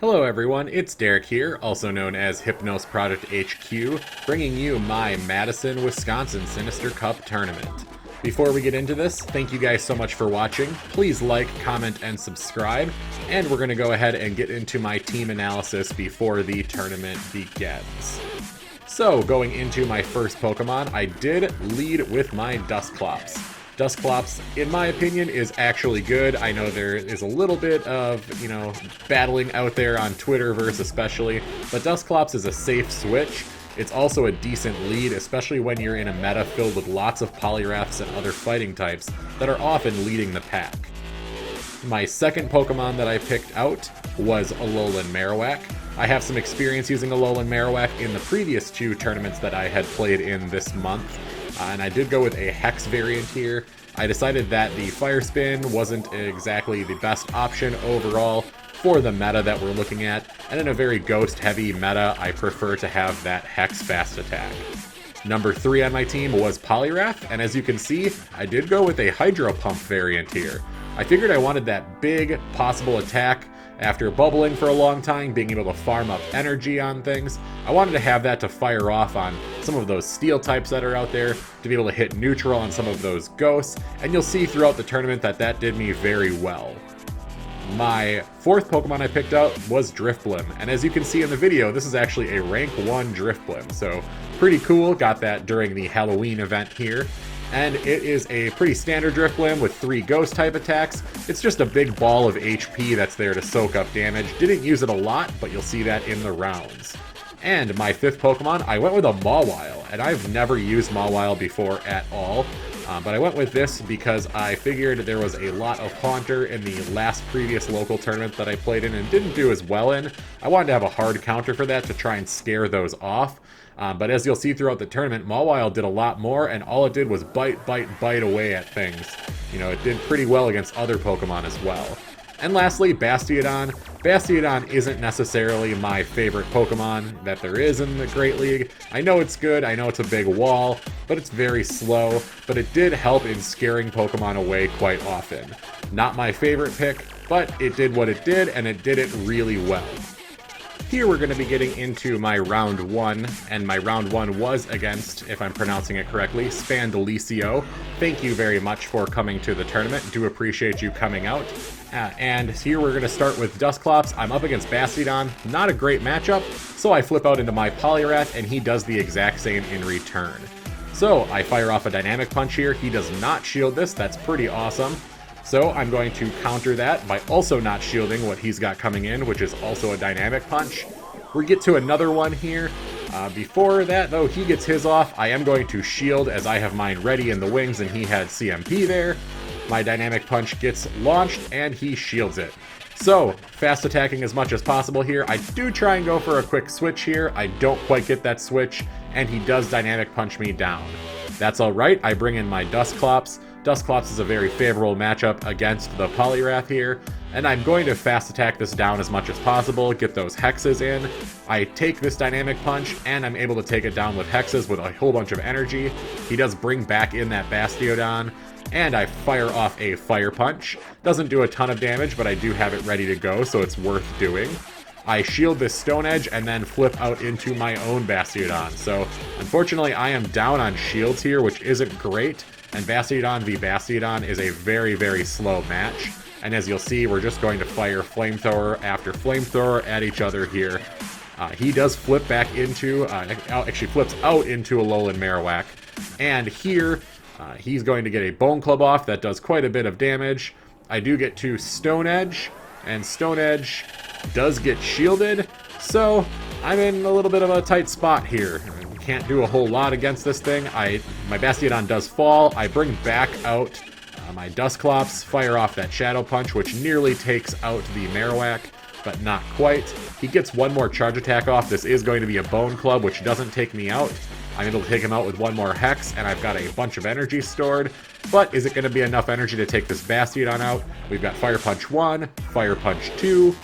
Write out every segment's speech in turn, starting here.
Hello everyone, it's Derek here, also known as HypnosProjectHQ, bringing you my Madison, Wisconsin Sinister Cup tournament. Before we get into this, thank you guys so much for watching. Please like, comment, and subscribe, and we're going to go ahead and get into my team analysis before the tournament begins. So, going into my first Pokemon, I did lead with my Dusclops. Dusclops, in my opinion, is actually good. I know there is a little bit of, battling out there on Twitterverse especially, but Dusclops is a safe switch. It's also a decent lead, especially when you're in a meta filled with lots of Poliwraths and other fighting types that are often leading the pack. My second Pokemon that I picked out was Alolan Marowak. I have some experience using Alolan Marowak in the previous two tournaments that I had played in this month. And I did go with a Hex variant here. I decided that the Fire Spin wasn't exactly the best option overall for the meta that we're looking at, and in a very ghost-heavy meta, I prefer to have that Hex Fast Attack. Number 3 on my team was Poliwrath, and as you can see, I did go with a Hydro Pump variant here. I figured I wanted that big possible attack. After bubbling for a long time, being able to farm up energy on things, I wanted to have that to fire off on some of those steel types that are out there, to be able to hit neutral on some of those ghosts, and you'll see throughout the tournament that that did me very well. My fourth Pokemon I picked out was Drifblim, and as you can see in the video, this is actually a rank 1 Drifblim, so pretty cool, got that during the Halloween event here. And it is a pretty standard Drifblim with 3 ghost type attacks. It's just a big ball of HP that's there to soak up damage. Didn't use it a lot, but you'll see that in the rounds. And my fifth Pokemon, I went with a Mawile, and I've never used Mawile before at all. But I went with this because I figured there was a lot of Haunter in the last previous local tournament that I played in and didn't do as well in. I wanted to have a hard counter for that to try and scare those off. But as you'll see throughout the tournament, Mawile did a lot more, and all it did was bite away at things. It did pretty well against other Pokemon as well. And lastly, Bastiodon. Bastiodon isn't necessarily my favorite Pokemon that there is in the Great League. I know it's good, I know it's a big wall, but it's very slow, but it did help in scaring Pokemon away quite often. Not my favorite pick, but it did what it did, and it did it really well. Here we're going to be getting into my round 1, and my round 1 was against, if I'm pronouncing it correctly, Spandalicio. Thank you very much for coming to the tournament. Do appreciate you coming out. And here we're going to start with Dusclops. I'm up against Bastiodon. Not a great matchup, so I flip out into my Poliwrath, and he does the exact same in return. So I fire off a Dynamic Punch here. He does not shield this. That's pretty awesome. So I'm going to counter that by also not shielding what he's got coming in, which is also a Dynamic Punch. We get to another one here. Before that, though, he gets his off. I am going to shield as I have mine ready in the wings, and he had CMP there. My Dynamic Punch gets launched, and he shields it. So, fast attacking as much as possible here. I do try and go for a quick switch here. I don't quite get that switch, and he does Dynamic Punch me down. That's alright. I bring in my Dusclops. Dusclops is a very favorable matchup against the Poliwrath here, and I'm going to fast attack this down as much as possible, get those hexes in. I take this Dynamic Punch, and I'm able to take it down with hexes with a whole bunch of energy. He does bring back in that Bastiodon, and I fire off a Fire Punch. Doesn't do a ton of damage, but I do have it ready to go, so it's worth doing. I shield this Stone Edge and then flip out into my own Bastiodon. So, unfortunately, I am down on shields here, which isn't great. And Bastiodon v Bastiodon is a very, very slow match. And as you'll see, we're just going to fire Flamethrower after Flamethrower at each other here. He does flip back into, actually flips out into Alolan Marowak. And here, he's going to get a Bone Club off that does quite a bit of damage. I do get to Stone Edge, and Stone Edge does get shielded. So, I'm in a little bit of a tight spot here. Can't do a whole lot against this thing. My Bastiodon does fall. I bring back out my Dusclops, fire off that Shadow Punch, which nearly takes out the Marowak, but not quite. He gets one more charge attack off. This is going to be a Bone Club, which doesn't take me out. I'm able to take him out with one more Hex, and I've got a bunch of energy stored. But is it going to be enough energy to take this Bastiodon out? We've got Fire Punch 1, Fire Punch 2,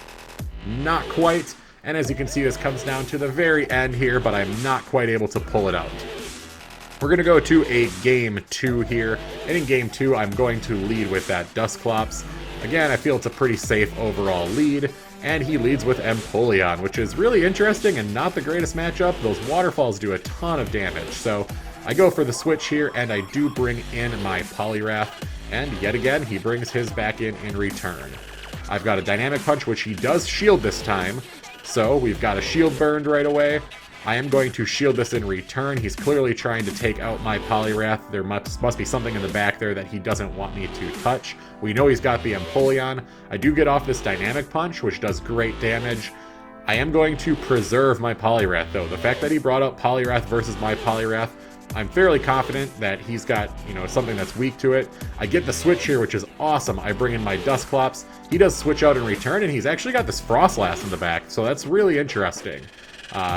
not quite. And as you can see, this comes down to the very end here, but I'm not quite able to pull it out. We're going to go to a Game 2 here, and in Game 2, I'm going to lead with that Dusclops. Again, I feel it's a pretty safe overall lead, and he leads with Empoleon, which is really interesting and not the greatest matchup. Those waterfalls do a ton of damage, so I go for the switch here, and I do bring in my Poliwrath, and yet again, he brings his back in return. I've got a Dynamic Punch, which he does shield this time, so we've got a shield burned right away. I am going to shield this in return. He's clearly trying to take out my Poliwrath. There must be something in the back there that he doesn't want me to touch. We know he's got the Empoleon. I do get off this Dynamic Punch, which does great damage. I am going to preserve my Poliwrath, though. The fact that he brought up Poliwrath versus my Poliwrath, I'm fairly confident that he's got, something that's weak to it. I get the switch here, which is awesome. I bring in my Dusclops. He does switch out in return, and he's actually got this Frostlass in the back, so that's really interesting.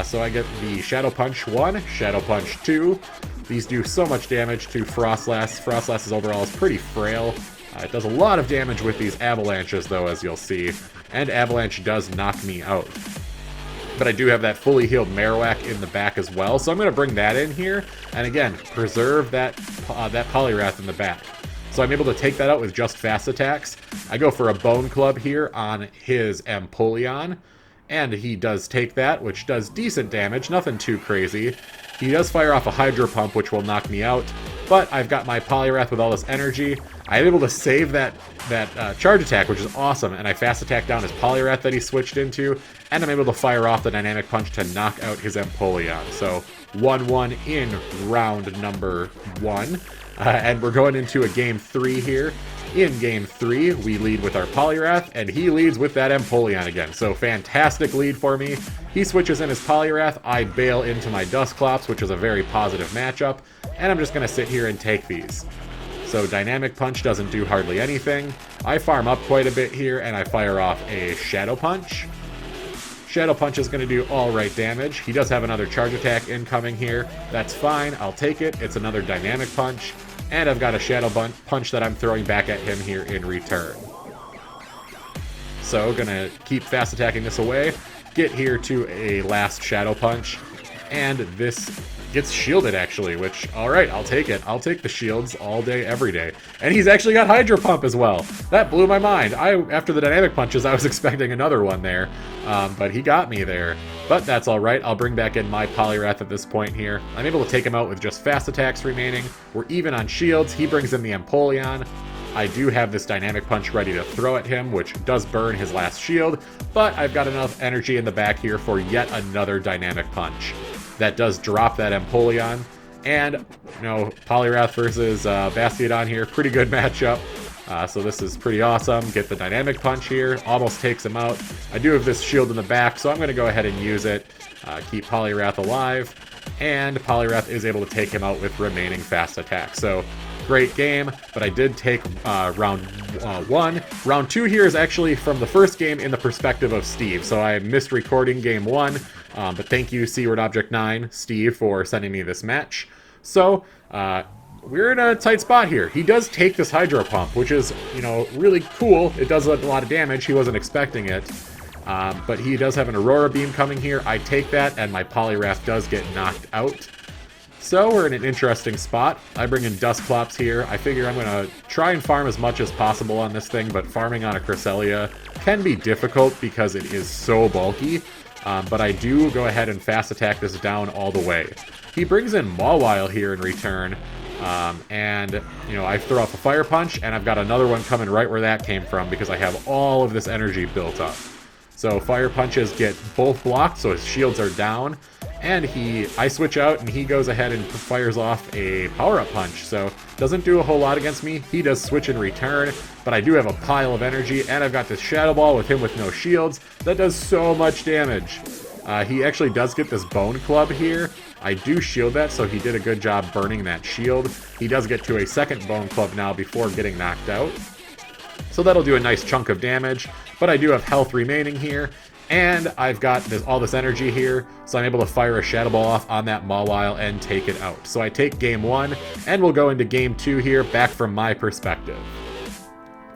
So I get the Shadow Punch 1, Shadow Punch 2. These do so much damage to Frostlass. Frostlass's overall is pretty frail. It does a lot of damage with these Avalanches, though, as you'll see. And Avalanche does knock me out. But I do have that fully healed Marowak in the back as well, so I'm going to bring that in here. And again, preserve that Poliwrath in the back. So I'm able to take that out with just fast attacks. I go for a Bone Club here on his Empoleon. And he does take that, which does decent damage, nothing too crazy. He does fire off a Hydro Pump, which will knock me out, but I've got my Poliwrath with all this energy. I'm able to save that charge attack, which is awesome, and I fast attack down his Poliwrath that he switched into, and I'm able to fire off the Dynamic Punch to knock out his Empoleon. So 1-1 in round number 1, and we're going into a game 3 here. In game 3, we lead with our Poliwrath, and he leads with that Empoleon again. So fantastic lead for me. He switches in his Poliwrath, I bail into my Dusclops, which is a very positive matchup, and I'm just going to sit here and take these. So Dynamic Punch doesn't do hardly anything. I farm up quite a bit here, and I fire off a Shadow Punch. Shadow Punch is going to do all right damage. He does have another charge attack incoming here. That's fine, I'll take it. It's another Dynamic Punch. And I've got a Shadow Punch that I'm throwing back at him here in return. So, gonna keep fast attacking this away. Get here to a last Shadow Punch. And this gets shielded, actually, which, alright, I'll take it. I'll take the shields all day, every day. And he's actually got Hydro Pump as well. That blew my mind. After the Dynamic Punches, I was expecting another one there. But he got me there. But that's alright, I'll bring back in my Poliwrath at this point here. I'm able to take him out with just fast attacks remaining. We're even on shields, he brings in the Empoleon. I do have this Dynamic Punch ready to throw at him, which does burn his last shield, but I've got enough energy in the back here for yet another Dynamic Punch. That does drop that Empoleon, and, Poliwrath versus Bastiodon here, pretty good matchup. So this is pretty awesome. Get the Dynamic Punch here. Almost takes him out. I do have this shield in the back, so I'm going to go ahead and use it. Keep Poliwrath alive. And Poliwrath is able to take him out with remaining fast attack. So, great game, but I did take round 1. Round 2 here is actually from the first game in the perspective of Steve. So I missed recording game 1. But thank you, Seaward Object 9, Steve, for sending me this match. So, we're in a tight spot here. He does take this Hydro Pump, which is, really cool. It does a lot of damage. He wasn't expecting it. But he does have an Aurora Beam coming here. I take that, and my Poliwrath does get knocked out. So we're in an interesting spot. I bring in Dusclops here. I figure I'm going to try and farm as much as possible on this thing, but farming on a Cresselia can be difficult because it is so bulky. But I do go ahead and fast attack this down all the way. He brings in Mawile here in return. I throw off a Fire Punch, and I've got another one coming right where that came from because I have all of this energy built up. So Fire Punches get both blocked, so his shields are down, and I switch out, and he goes ahead and fires off a Power-Up Punch, so doesn't do a whole lot against me. He does switch in return, but I do have a pile of energy, and I've got this Shadow Ball with him with no shields. That does so much damage. He actually does get this Bone Club here. I do shield that, so he did a good job burning that shield. He does get to a second Bone Club now before getting knocked out. So that'll do a nice chunk of damage, but I do have health remaining here, and I've got all this energy here, so I'm able to fire a Shadow Ball off on that Mawile and take it out. So I take game 1, and we'll go into game 2 here, back from my perspective.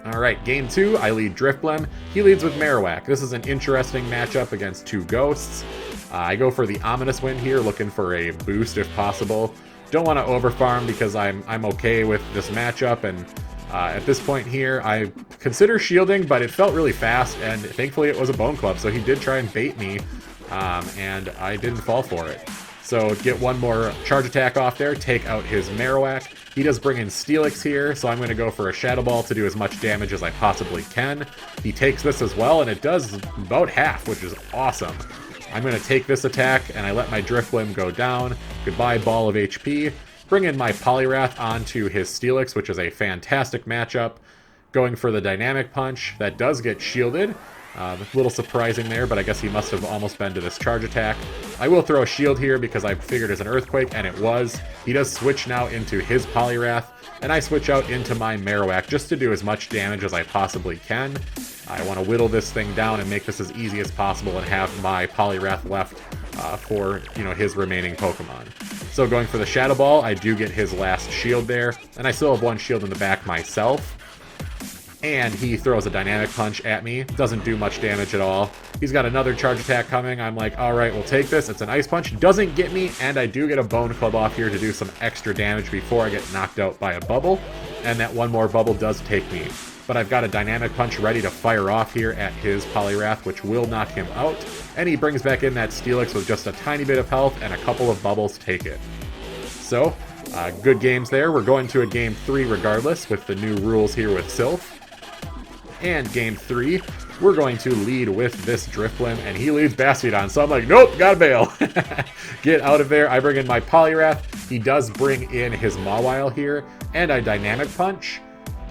Alright, game 2, I lead Drifblim. He leads with Marowak. This is an interesting matchup against two ghosts. I go for the Ominous Wind here, looking for a boost if possible. Don't want to overfarm because I'm okay with this matchup, and At this point here, I consider shielding, but it felt really fast, and thankfully it was a bone club, so he did try and bait me, and I didn't fall for it. So get one more charge attack off there, take out his Marowak. He does bring in Steelix here, so I'm going to go for a Shadow Ball to do as much damage as I possibly can. He takes this as well, and it does about half, which is awesome. I'm going to take this attack, and I let my Drifblim go down. Goodbye, ball of HP. Bring in my Poliwrath onto his Steelix, which is a fantastic matchup. Going for the Dynamic Punch. That does get shielded. A little surprising there, but I guess he must have almost been to this charge attack. I will throw a shield here because I figured it's an Earthquake, and it was. He does switch now into his Poliwrath, and I switch out into my Marowak just to do as much damage as I possibly can. I want to whittle this thing down and make this as easy as possible and have my Poliwrath left for, his remaining Pokemon. So going for the Shadow Ball, I do get his last shield there, and I still have one shield in the back myself. And he throws a Dynamic Punch at me. Doesn't do much damage at all. He's got another charge attack coming. I'm like, alright, we'll take this. It's an Ice Punch. Doesn't get me, and I do get a Bone Club off here to do some extra damage before I get knocked out by a Bubble. And that one more Bubble does take me. But I've got a Dynamic Punch ready to fire off here at his Poliwrath, which will knock him out. And he brings back in that Steelix with just a tiny bit of health, and a couple of Bubbles take it. So, good games there. We're going to a Game 3 regardless, with the new rules here with Sylph. And Game 3, we're going to lead with this Drifblim, and he leads Bastiodon, so I'm like, nope, gotta bail. Get out of there. I bring in my Poliwrath. He does bring in his Mawile here, and I Dynamic Punch.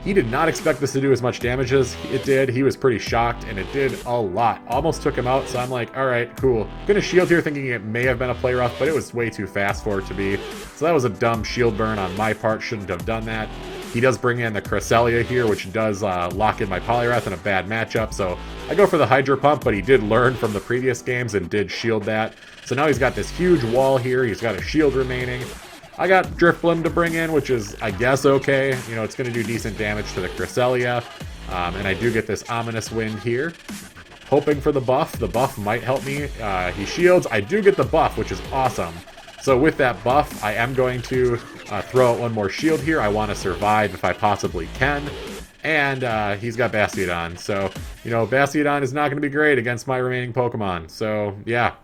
He did not expect this to do as much damage as it did. He was pretty shocked, and it did a lot. Almost took him out, so I'm like, alright, cool. Gonna shield here thinking it may have been a Play Rough, but it was way too fast for it to be. So that was a dumb shield burn on my part. Shouldn't have done that. He does bring in the Cresselia here, which does lock in my Poliwrath in a bad matchup, so I go for the Hydro Pump, but he did learn from the previous games and did shield that. So now he's got this huge wall here. He's got a shield remaining. I got Drifblim to bring in, which is, I guess, okay. It's going to do decent damage to the Cresselia. And I do get this Ominous Wind here. Hoping for the buff. The buff might help me. He shields. I do get the buff, which is awesome. So with that buff, I am going to throw out one more shield here. I want to survive if I possibly can. And he's got Bastiodon. So, Bastiodon is not going to be great against my remaining Pokemon. So, yeah.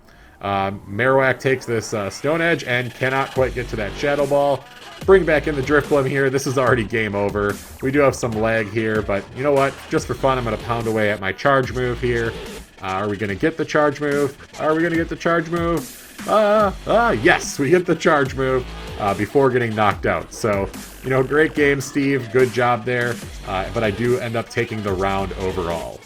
Marowak takes this Stone Edge and cannot quite get to that Shadow Ball. Bring back in the Drifblim here. This is already game over. We do have some lag here, but you know what? Just for fun, I'm going to pound away at my charge move here. Are we going to get the charge move? Are we going to get the charge move? Yes, we hit the charge move before getting knocked out. So, great game, Steve. Good job there. But I do end up taking the round overall.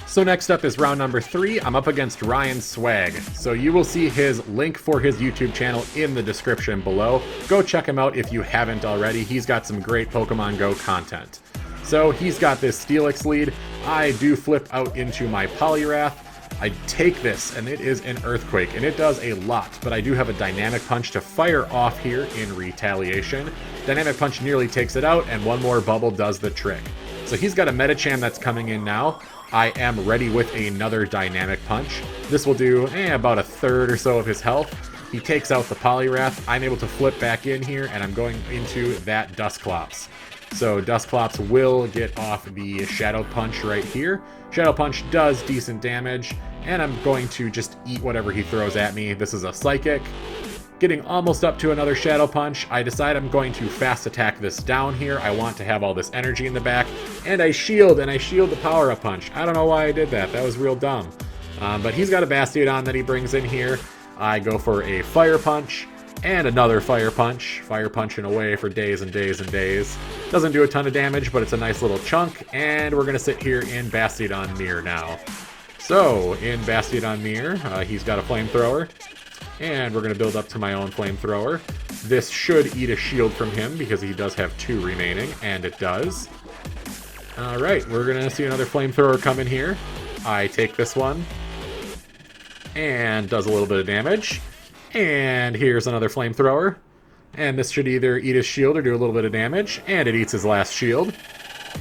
So next up is round number 3. I'm up against Ryan Swag. So you will see his link for his YouTube channel in the description below. Go check him out if you haven't already. He's got some great Pokemon Go content. So he's got this Steelix lead. I do flip out into my Poliwrath. I take this, and it is an Earthquake, and it does a lot, but I do have a Dynamic Punch to fire off here in retaliation. Dynamic Punch nearly takes it out, and one more Bubble does the trick. So he's got a Medicham that's coming in now. I am ready with another Dynamic Punch. This will do about a third or so of his health. He takes out the Poliwrath. I'm able to flip back in here, and I'm going into that Dusclops. So Dusclops will get off the Shadow Punch right here. Shadow Punch does decent damage, and I'm going to just eat whatever he throws at me. This is a Psychic. Getting almost up to another Shadow Punch, I decide I'm going to fast attack this down here. I want to have all this energy in the back, and I shield the Power-Up Punch. I don't know why I did that. That was real dumb. But he's got a Bastiodon that he brings in here. I go for a Fire Punch, and another Fire Punch. Fire punching away for days and days and days. Doesn't do a ton of damage, but it's a nice little chunk, and we're going to sit here in Bastiodon Mirror now. So, in Bastiodon Mirror, he's got a Flamethrower. And we're going to build up to my own Flamethrower. This should eat a shield from him because he does have 2 remaining, and it does. Alright, we're going to see another Flamethrower come in here. I take this one, and does a little bit of damage. And here's another Flamethrower. And this should either eat his shield or do a little bit of damage, and it eats his last shield.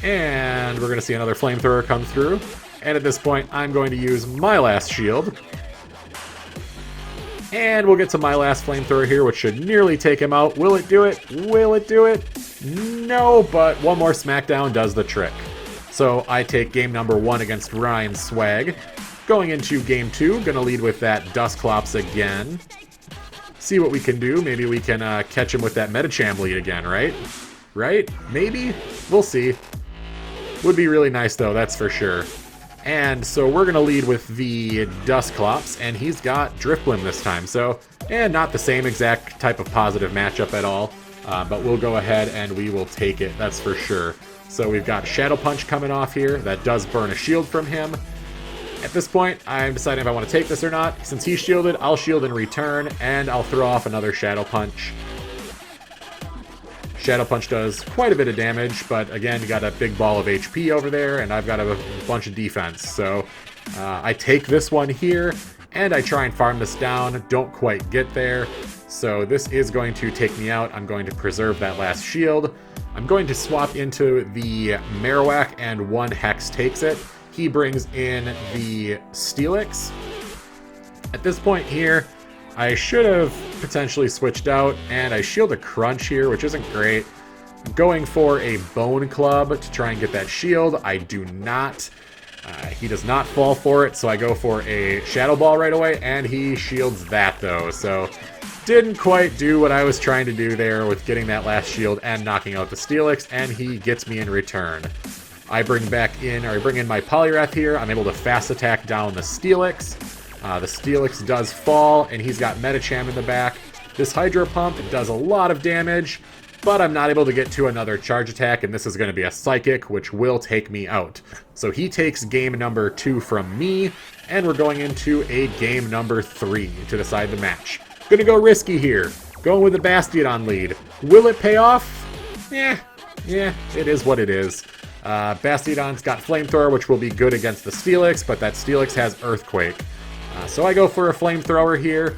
And we're going to see another Flamethrower come through. And at this point, I'm going to use my last shield. And we'll get to my last Flamethrower here, which should nearly take him out. Will it do it? Will it do it? No, but one more smackdown does the trick. So I take game number 1 against Ryan Swag. Going into game 2, gonna lead with that Dusclops again. See what we can do. Maybe we can catch him with that Medicham lead again, right? Right? Maybe? We'll see. Would be really nice though, that's for sure. And so we're gonna lead with the Dusclops, and he's got Drifblim this time. So, not the same exact type of positive matchup at all, but we'll go ahead and we will take it, that's for sure. So we've got Shadow Punch coming off here. That does burn a shield from him. At this point, I'm deciding if I want to take this or not. Since he's shielded, I'll shield in return, and I'll throw off another Shadow Punch. Shadow Punch does quite a bit of damage, but again, you got a big ball of HP over there, and I've got a bunch of defense. So I take this one here, and I try and farm this down. Don't quite get there. So this is going to take me out. I'm going to preserve that last shield. I'm going to swap into the Marowak, and one Hex takes it. He brings in the Steelix. At this point here, I should have potentially switched out, and I shield a Crunch here, which isn't great. Going for a Bone Club to try and get that shield. I do not. He does not fall for it, so I go for a Shadow Ball right away, and he shields that though. So didn't quite do what I was trying to do there with getting that last shield and knocking out the Steelix, and he gets me in return. I bring in my Poliwrath here. I'm able to fast attack down the Steelix. The Steelix does fall, and he's got Medicham in the back. This Hydro Pump does a lot of damage, but I'm not able to get to another charge attack, and this is going to be a Psychic, which will take me out. So he takes game number 2 from me, and we're going into a game number 3 to decide the match. Gonna go risky here. Going with the Bastiodon lead. Will it pay off? Yeah, it is what it is. Bastiodon's got Flamethrower, which will be good against the Steelix, but that Steelix has Earthquake. So I go for a Flamethrower here,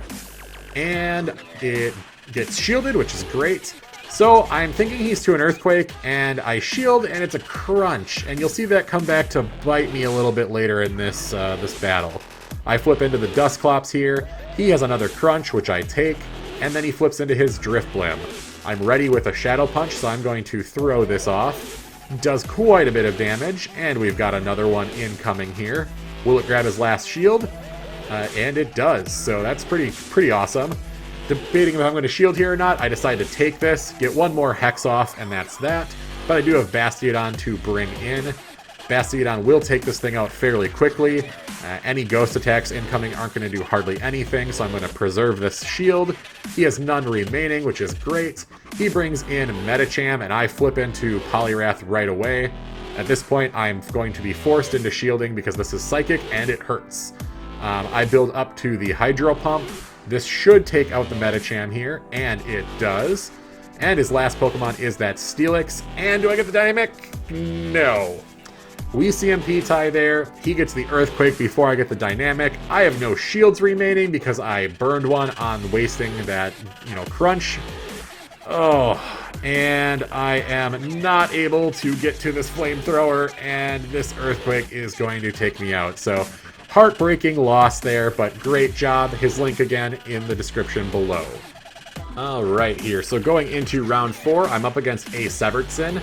and it gets shielded, which is great. So I'm thinking he's to an Earthquake, and I shield, and it's a Crunch, and you'll see that come back to bite me a little bit later in this battle. I flip into the Dusclops here. He has another Crunch, which I take, and then he flips into his Drifblim. I'm ready with a Shadow Punch, so I'm going to throw this off. Does quite a bit of damage, and we've got another one incoming here. Will it grab his last shield? And it does, so that's pretty awesome. Debating if I'm going to shield here or not, I decide to take this, get one more Hex off, and that's that. But I do have Bastiodon to bring in. Bastiodon will take this thing out fairly quickly. Any ghost attacks incoming aren't going to do hardly anything, so I'm going to preserve this shield. He has none remaining, which is great. He brings in Medicham, and I flip into Poliwrath right away. At this point, I'm going to be forced into shielding because this is Psychic, and it hurts. I build up to the Hydro Pump. This should take out the Medicham here, and it does. And his last Pokemon is that Steelix. And do I get the Dynamic? No. We CMP tie there. He gets the Earthquake before I get the Dynamic. I have no shields remaining because I burned one on wasting that, Crunch. Oh, and I am not able to get to this Flamethrower, and this Earthquake is going to take me out. So, heartbreaking loss there, but great job. His link again in the description below. All right here, so going into round 4, I'm up against a Severtson.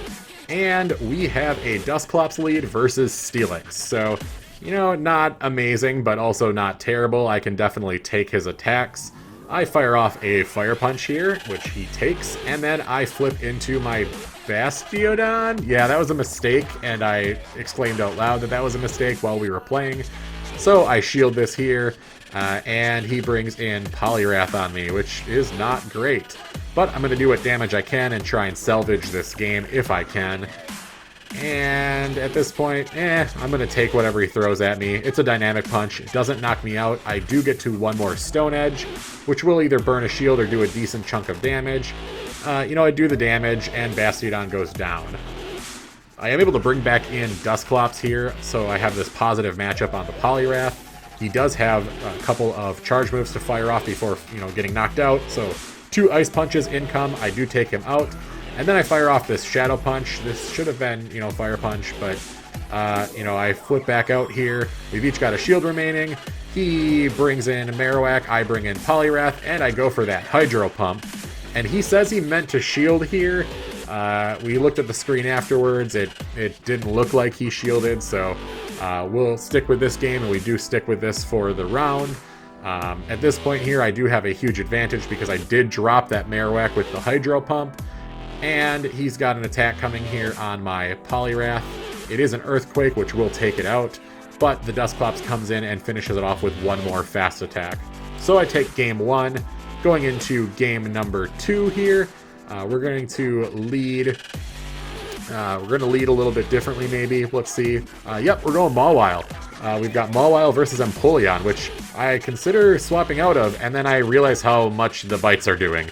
And we have a Dusclops lead versus Steelix. So, not amazing, but also not terrible. I can definitely take his attacks. I fire off a Fire Punch here, which he takes, and then I flip into my Bastiodon. Yeah, that was a mistake, and I exclaimed out loud that was a mistake while we were playing. So I shield this here, and he brings in Poliwrath on me, which is not great. But I'm going to do what damage I can and try and salvage this game if I can. And at this point, I'm going to take whatever he throws at me. It's a Dynamic Punch. It doesn't knock me out. I do get to one more Stone Edge, which will either burn a shield or do a decent chunk of damage. I do the damage, and Bastiodon goes down. I am able to bring back in Dusclops here, so I have this positive matchup on the Poliwrath. He does have a couple of charge moves to fire off before, getting knocked out, so 2 Ice Punches income. I do take him out. And then I fire off this Shadow Punch. This should have been, Fire Punch, but, I flip back out here. We've each got a shield remaining. He brings in Marowak, I bring in Poliwrath, and I go for that Hydro Pump. And he says he meant to shield here. We looked at the screen afterwards. It didn't look like he shielded, so we'll stick with this game, and we do stick with this for the round. At this point here, I do have a huge advantage because I did drop that Marowak with the Hydro Pump, and he's got an attack coming here on my Poliwrath. It is an Earthquake, which will take it out, but the Dusclops comes in and finishes it off with one more fast attack. So I take game 1. Going into game number 2 here, we're going to lead. We're going to lead a little bit differently, maybe. Let's see. Yep, we're going Mawile. We've got Mawile versus Empoleon, which I consider swapping out of, and then I realize how much the bites are doing.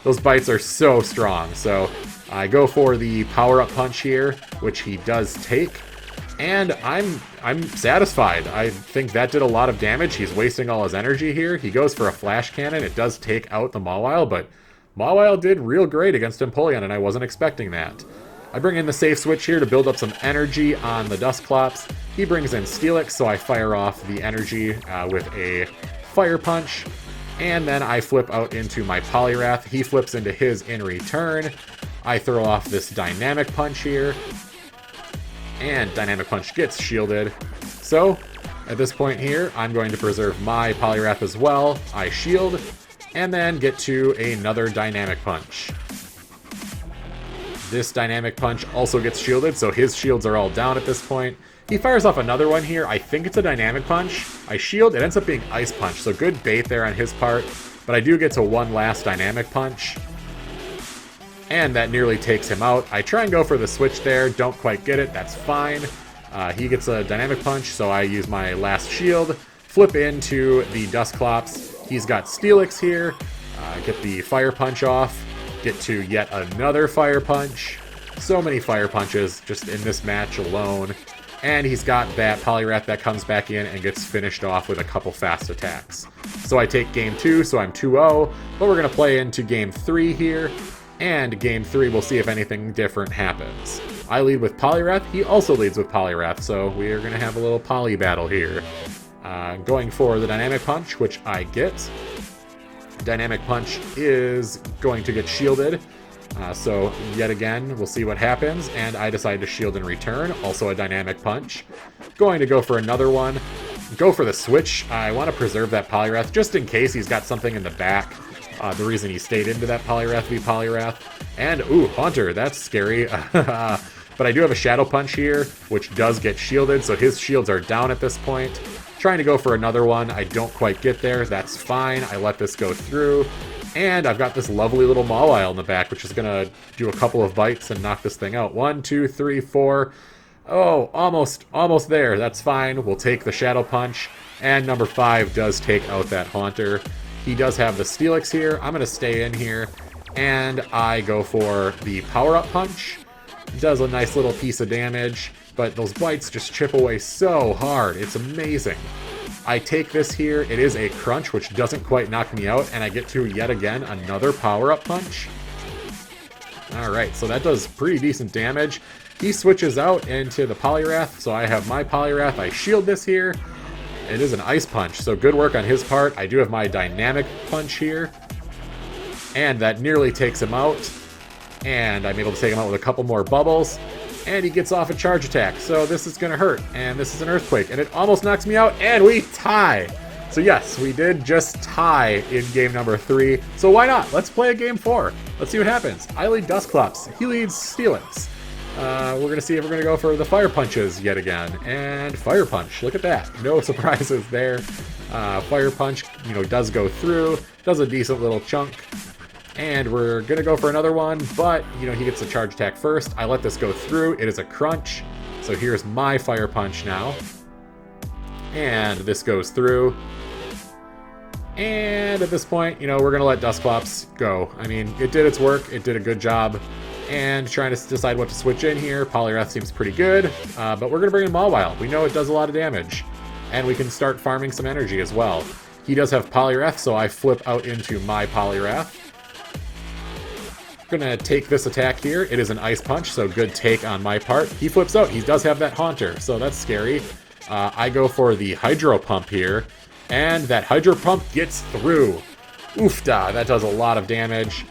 Those bites are so strong, so I go for the power-up punch here, which he does take, and I'm satisfied. I think that did a lot of damage. He's wasting all his energy here. He goes for a Flash Cannon. It does take out the Mawile, but Mawile did real great against Empoleon, and I wasn't expecting that. I bring in the safe switch here to build up some energy on the Dusclops. He brings in Steelix, so I fire off the energy with a Fire Punch. And then I flip out into my Poliwrath. He flips into his in return. I throw off this Dynamic Punch here. And Dynamic Punch gets shielded. So, at this point here, I'm going to preserve my Poliwrath as well. I shield, and then get to another Dynamic Punch. This Dynamic Punch also gets shielded, so his shields are all down at this point. He fires off another one here. I think it's a Dynamic Punch. I shield. It ends up being Ice Punch, so good bait there on his part. But I do get to one last Dynamic Punch. And that nearly takes him out. I try and go for the switch there. Don't quite get it. That's fine. He gets a Dynamic Punch, so I use my last shield. Flip into the Dusclops. He's got Steelix here. Get the Fire Punch off. Get to yet another Fire Punch. So many Fire Punches just in this match alone. And he's got that Poliwrath that comes back in and gets finished off with a couple fast attacks. So I take game 2, so I'm 2-0, but we're going to play into game 3 here. And game 3, we'll see if anything different happens. I lead with Poliwrath, he also leads with Poliwrath, so we are going to have a little Poly battle here. Going for the Dynamic Punch, which I get. Dynamic Punch is going to get shielded. So yet again, we'll see what happens, and I decide to shield in return, also a Dynamic Punch. Going to go for another one. Go for the switch. I want to preserve that Poliwrath just in case he's got something in the back. The reason he stayed into that Poliwrath v Poliwrath. And, ooh, Haunter, that's scary. But I do have a Shadow Punch here, which does get shielded, so his shields are down at this point. Trying to go for another one. I don't quite get there. That's fine. I let this go through. And I've got this lovely little Mawile in the back, which is going to do a couple of bites and knock this thing out. 1, 2, 3, 4. Oh, almost there. That's fine. We'll take the Shadow Punch. And number 5 does take out that Haunter. He does have the Steelix here. I'm going to stay in here. And I go for the Power-Up Punch. Does a nice little piece of damage. But those bites just chip away so hard. It's amazing. I take this here. It is a crunch, which doesn't quite knock me out, and I get to, yet again, another power-up punch. Alright, so that does pretty decent damage. He switches out into the Poliwrath, so I have my Poliwrath. I shield this here. It is an Ice Punch, so good work on his part. I do have my Dynamic Punch here, and that nearly takes him out. And I'm able to take him out with a couple more bubbles. And he gets off a charge attack, so this is going to hurt. And this is an Earthquake, and it almost knocks me out, and we tie! So yes, we did just tie in game number 3, so why not? Let's play a game 4. Let's see what happens. I lead Dusclops, he leads Steelix. We're going to see if we're going to go for the Fire Punches yet again. And Fire Punch, look at that. No surprises there. Fire Punch, does go through, does a decent little chunk. And we're going to go for another one, but, he gets a charge attack first. I let this go through. It is a crunch. So here's my Fire Punch now. And this goes through. And at this point, we're going to let Dusclops go. I mean, it did its work. It did a good job. And trying to decide what to switch in here. Poliwrath seems pretty good, but we're going to bring in Mawile. We know it does a lot of damage. And we can start farming some energy as well. He does have Poliwrath, so I flip out into my Poliwrath. Gonna take this attack here. It is an Ice Punch, so good take on my part. He flips out. He does have that Haunter, so that's scary. I go for the Hydro Pump here, and that Hydro Pump gets through. Oofda, that does a lot of damage.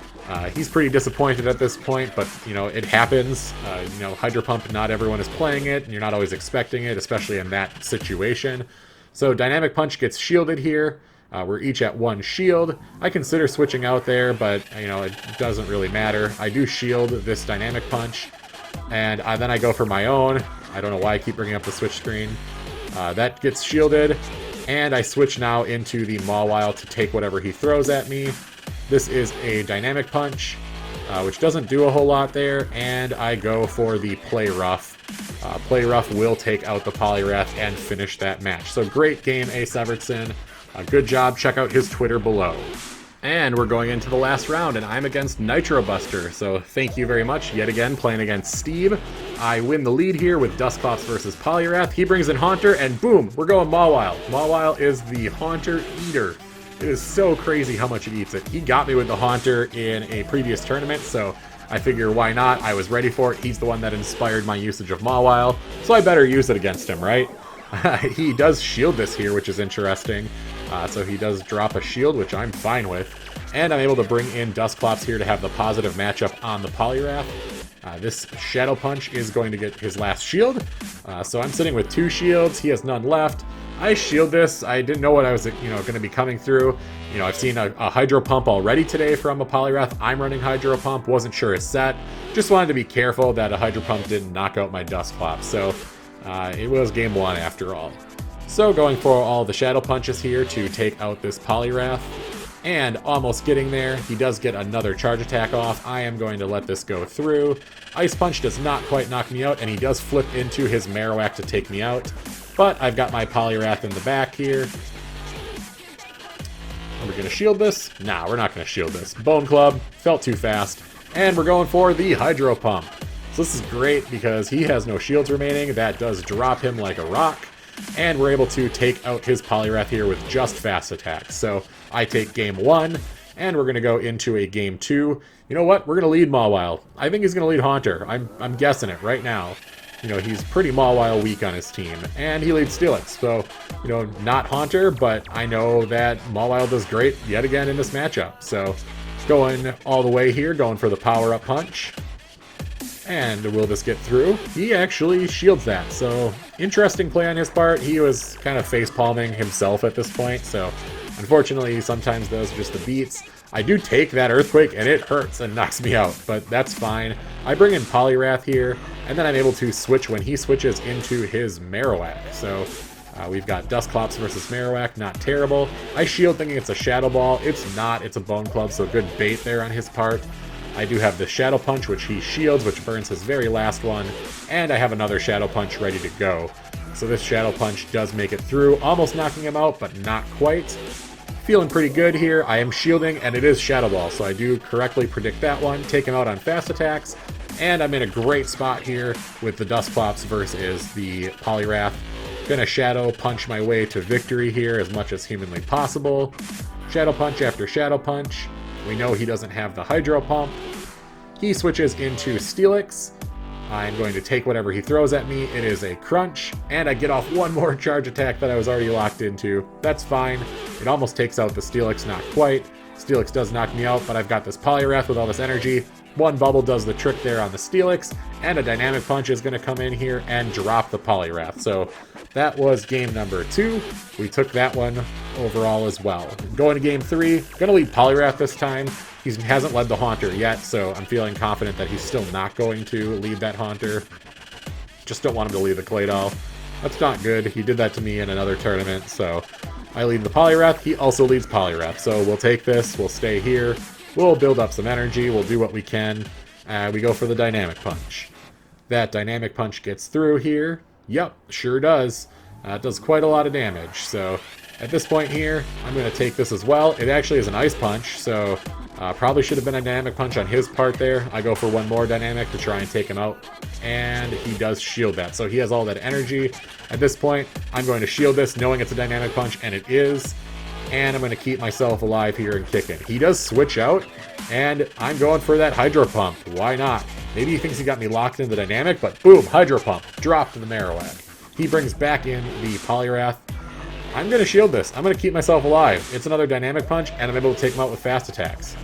He's pretty disappointed at this point, but, you know, it happens. You know, Hydro Pump, not everyone is playing it, and you're not always expecting it, especially in that situation. So Dynamic Punch gets shielded here. We're each at 1 shield. I consider switching out there, but, you know, it doesn't really matter. I do shield this Dynamic Punch, and then I go for my own. I don't know why I keep bringing up the switch screen. That gets shielded, and I switch now into the Mawile to take whatever he throws at me. This is a Dynamic Punch, which doesn't do a whole lot there, and I go for the Play Rough. Play Rough will take out the Poliwrath and finish that match. So great game, A. Severtson. Good job. Check out his Twitter below. And we're going into the last round, and I'm against Nitro Buster. So thank you very much. Yet again, playing against Steve. I win the lead here with Dusclops versus Poliwrath. He brings in Haunter, and boom, we're going Mawile. Mawile is the Haunter Eater. It is so crazy how much it eats it. He got me with the Haunter in a previous tournament, so I figure why not? I was ready for it. He's the one that inspired my usage of Mawile, so I better use it against him, right? He does shield this here, which is interesting. So he does drop a shield, which I'm fine with. And I'm able to bring in Dusclops here to have the positive matchup on the Poliwrath. This Shadow Punch is going to get his last shield. So I'm sitting with 2 shields. He has none left. I shield this. I didn't know what I was, going to be coming through. I've seen a Hydro Pump already today from a Poliwrath. I'm running Hydro Pump. Wasn't sure his set. Just wanted to be careful that a Hydro Pump didn't knock out my Dusclops. So it was game 1 after all. So going for all the Shadow Punches here to take out this Poliwrath. And almost getting there. He does get another charge attack off. I am going to let this go through. Ice Punch does not quite knock me out, and he does flip into his Marowak to take me out. But I've got my Poliwrath in the back here. Are we going to shield this? Nah, we're not going to shield this. Bone Club, felt too fast. And we're going for the Hydro Pump. So this is great because he has no shields remaining. That does drop him like a rock. And we're able to take out his Poliwrath here with just fast attacks. So I take game 1, and we're going to go into a game 2. You know what? We're going to lead Mawile. I think he's going to lead Haunter. I'm guessing it right now. He's pretty Mawile weak on his team. And he leads Steelix. So, not Haunter, but I know that Mawile does great yet again in this matchup. So going all the way here, going for the power-up punch. And will this get through? He actually shields that, so interesting play on his part. He was kind of face-palming himself at this point, so unfortunately sometimes those are just the beats. I do take that Earthquake, and it hurts and knocks me out, but that's fine. I bring in Poliwrath here, and then I'm able to switch when he switches into his Marowak. So we've got Dusclops versus Marowak, not terrible. I shield thinking it's a Shadow Ball. It's not, it's a Bone Club, so good bait there on his part. I do have the Shadow Punch, which he shields, which burns his very last one, and I have another Shadow Punch ready to go. So this Shadow Punch does make it through, almost knocking him out, but not quite. Feeling pretty good here. I am shielding, and it is Shadow Ball, so I do correctly predict that one, take him out on fast attacks, and I'm in a great spot here with the Dusclops versus the Poliwrath. Gonna Shadow Punch my way to victory here as much as humanly possible. Shadow Punch after Shadow Punch. We know he doesn't have the Hydro Pump. He switches into Steelix. I'm going to take whatever he throws at me. It is a Crunch, and I get off one more charge attack that I was already locked into. That's fine. It almost takes out the Steelix, not quite. Steelix does knock me out, but I've got this Poliwrath with all this energy. One bubble does the trick there on the Steelix, and a Dynamic Punch is going to come in here and drop the Poliwrath. So that was game number 2. We took that one overall as well. Going to game 3, going to lead Poliwrath this time. He hasn't led the Haunter yet, so I'm feeling confident that he's still not going to lead that Haunter. Just don't want him to lead the Claydol. That's not good. He did that to me in another tournament, so I lead the Poliwrath. He also leads Poliwrath, so we'll take this. We'll stay here. We'll build up some energy. We'll do what we can. We go for the Dynamic Punch. That Dynamic Punch gets through here. Yep, sure does. It does quite a lot of damage, so at this point here, I'm going to take this as well. It actually is an Ice Punch, so probably should have been a Dynamic Punch on his part there. I go for one more Dynamic to try and take him out, and he does shield that. So he has all that energy. At this point, I'm going to shield this, knowing it's a Dynamic Punch, and it is. And I'm going to keep myself alive here and kicking. He does switch out, and I'm going for that Hydro Pump. Why not? Maybe he thinks he got me locked in the Dynamic, but boom, Hydro Pump. Dropped to the Marowak. He brings back in the Poliwrath. I'm going to shield this. I'm going to keep myself alive. It's another Dynamic Punch, and I'm able to take him out with fast attacks.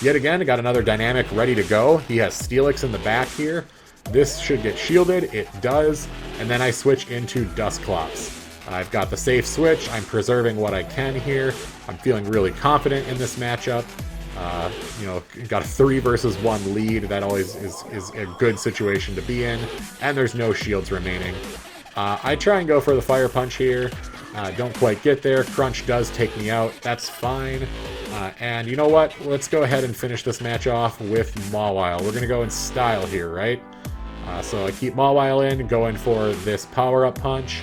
Yet again, I got another dynamic ready to go. He has Steelix in the back here. This should get shielded. It does. And then I switch into Dusclops. I've got the safe switch. I'm preserving what I can here. I'm feeling really confident in this matchup. You know, got a 3 versus 1 lead. That always is a good situation to be in. And there's no shields remaining. I try and go for the Fire Punch here. Don't quite get there. Crunch does take me out. That's fine. And you know what? Let's go ahead and finish this match off with Mawile. We're going to go in style here, right? So I keep Mawile in, going for this Power-Up Punch.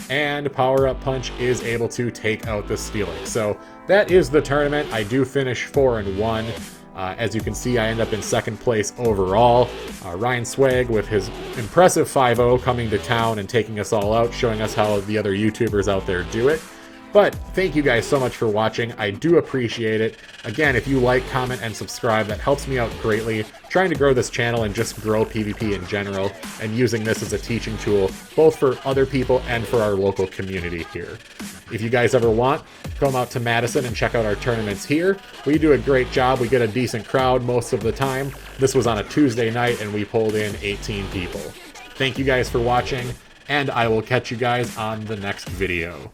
And Power-Up Punch is able to take out the Steelix. So that is the tournament. I do finish 4-1. As you can see, I end up in 2nd place overall. Ryan Swag with his impressive 5-0 coming to town and taking us all out, showing us how the other YouTubers out there do it. But thank you guys so much for watching. I do appreciate it. Again, if you like, comment, and subscribe, that helps me out greatly. Trying to grow this channel and just grow PvP in general, and using this as a teaching tool, both for other people and for our local community here. If you guys ever want, come out to Madison and check out our tournaments here. We do a great job. We get a decent crowd most of the time. This was on a Tuesday night, and we pulled in 18 people. Thank you guys for watching, and I will catch you guys on the next video.